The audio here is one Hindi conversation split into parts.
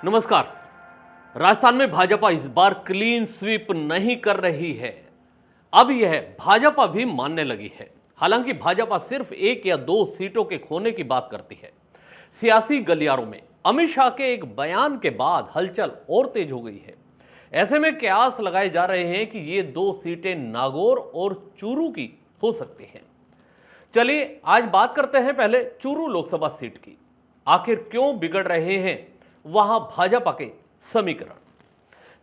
नमस्कार। राजस्थान में भाजपा इस बार क्लीन स्वीप नहीं कर रही है। अब यह भाजपा भी मानने लगी है। हालांकि भाजपा सिर्फ 1 या 2 सीटों के खोने की बात करती है। सियासी गलियारों में अमित शाह के एक बयान के बाद हलचल और तेज हो गई है। ऐसे में कयास लगाए जा रहे हैं कि ये 2 सीटें नागौर और चूरू की हो सकती हैं। चलिए आज बात करते हैं पहले चूरू लोकसभा सीट की। आखिर क्यों बिगड़ रहे हैं वहां भाजपा के समीकरण,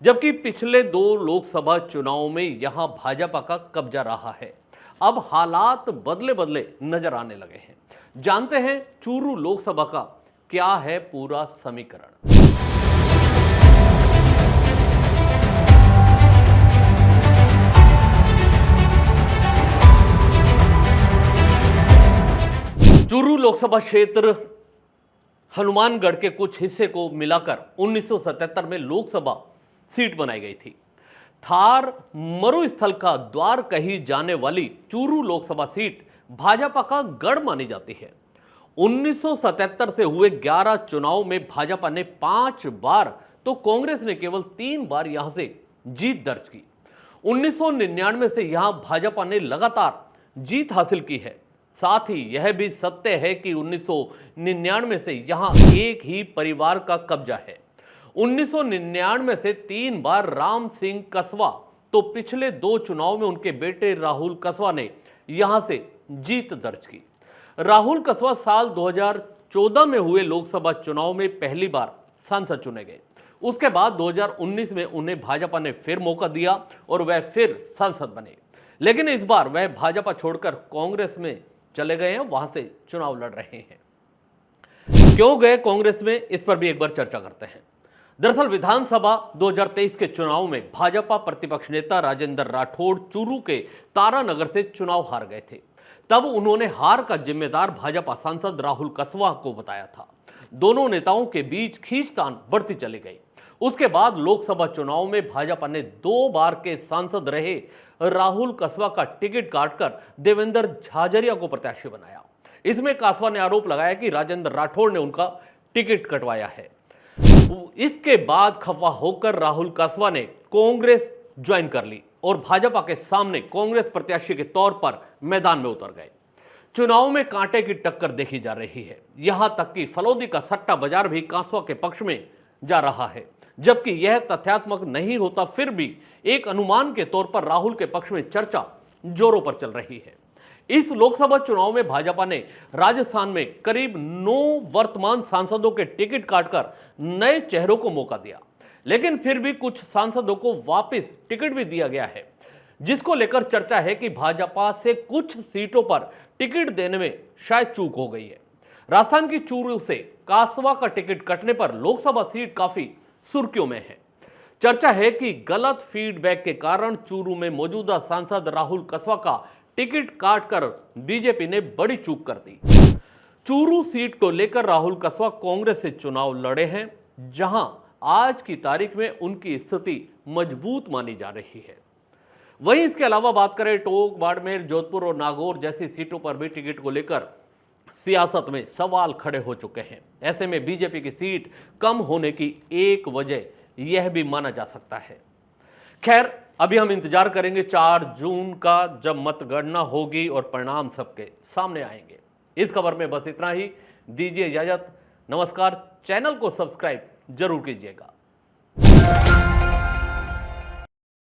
जबकि पिछले 2 लोकसभा चुनाव में यहां भाजपा का कब्जा रहा है। अब हालात बदले बदले नजर आने लगे हैं। जानते हैं चूरू लोकसभा का क्या है पूरा समीकरण। चूरू लोकसभा क्षेत्र हनुमानगढ़ के कुछ हिस्से को मिलाकर 1977 में लोकसभा सीट बनाई गई थी। थार मरुस्थल का द्वार कही जाने वाली चूरू लोकसभा सीट भाजपा का गढ़ मानी जाती है। 1977 से हुए 11 चुनाव में भाजपा ने 5 बार तो कांग्रेस ने केवल 3 बार यहां से जीत दर्ज की। 1999 से यहां भाजपा ने लगातार जीत हासिल की है। साथ ही यह भी सत्य है कि 1999 से यहां एक ही परिवार का कब्जा है। 1999 से 3 बार राम सिंह कसवा तो पिछले 2 चुनाव में उनके बेटे राहुल कसवा ने यहां से जीत दर्ज की। राहुल कसवा साल 2014 में हुए लोकसभा चुनाव में पहली बार सांसद चुने गए। उसके बाद 2019 में उन्हें भाजपा ने फिर मौका दिया और वह फिर सांसद बने। लेकिन इस बार वह भाजपा छोड़कर कांग्रेस में चले गए हैं, वहां से चुनाव लड़ रहे हैं। क्यों गए कांग्रेस में, इस पर भी एक बार चर्चा करते हैं। दरअसल विधानसभा 2023 के चुनाव में भाजपा प्रतिपक्ष नेता राजेंद्र राठौड़ चूरू के तारानगर से चुनाव हार गए थे। तब उन्होंने हार का जिम्मेदार भाजपा सांसद राहुल कसवा को बताया था। दोनों नेताओं के बीच खींचतान बढ़ती चली गई। उसके बाद लोकसभा चुनाव में भाजपा ने 2 बार के सांसद रहे राहुल कसवा का टिकट काटकर देवेंद्र झाझरिया को प्रत्याशी बनाया। इसमें कसवा ने आरोप लगाया कि राजेंद्र राठौड़ ने उनका टिकट कटवाया है। इसके बाद खफा होकर राहुल कसवा ने कांग्रेस ज्वाइन कर ली और भाजपा के सामने कांग्रेस प्रत्याशी के तौर पर मैदान में उतर गए। चुनाव में कांटे की टक्कर देखी जा रही है। यहां तक कि फलौदी का सट्टा बाजार भी कसवा के पक्ष में जा रहा है। जबकि यह तथ्यात्मक नहीं होता, फिर भी एक अनुमान के तौर पर राहुल के पक्ष में चर्चा जोरों पर चल रही है। इस लोकसभा चुनाव में भाजपा ने राजस्थान में करीब 9 वर्तमान सांसदों के टिकट काटकर नए चेहरों को मौका दिया। लेकिन फिर भी कुछ सांसदों को वापस टिकट भी दिया गया है, जिसको लेकर चर्चा है कि भाजपा से कुछ सीटों पर टिकट देने में शायद चूक हो गई है। राजस्थान की चूरू से कासवा का टिकट कटने पर लोकसभा सीट काफी सुर्खियों में है। चर्चा है कि गलत फीडबैक के कारण चूरू में मौजूदा सांसद राहुल कसवा का टिकट काटकर बीजेपी ने बड़ी चूक कर दी। चूरू सीट को लेकर राहुल कसवा कांग्रेस से चुनाव लड़े हैं, जहां आज की तारीख में उनकी स्थिति मजबूत मानी जा रही है। वहीं इसके अलावा बात करें टोंक, बाड़मेर, जोधपुर और नागौर जैसी सीटों पर भी टिकट को लेकर सियासत में सवाल खड़े हो चुके हैं। ऐसे में बीजेपी की सीट कम होने की एक वजह यह भी माना जा सकता है। खैर, अभी हम इंतजार करेंगे 4 जून का, जब मतगणना होगी और परिणाम सबके सामने आएंगे। इस खबर में बस इतना ही। दीजिए इजाजत। नमस्कार। चैनल को सब्सक्राइब जरूर कीजिएगा।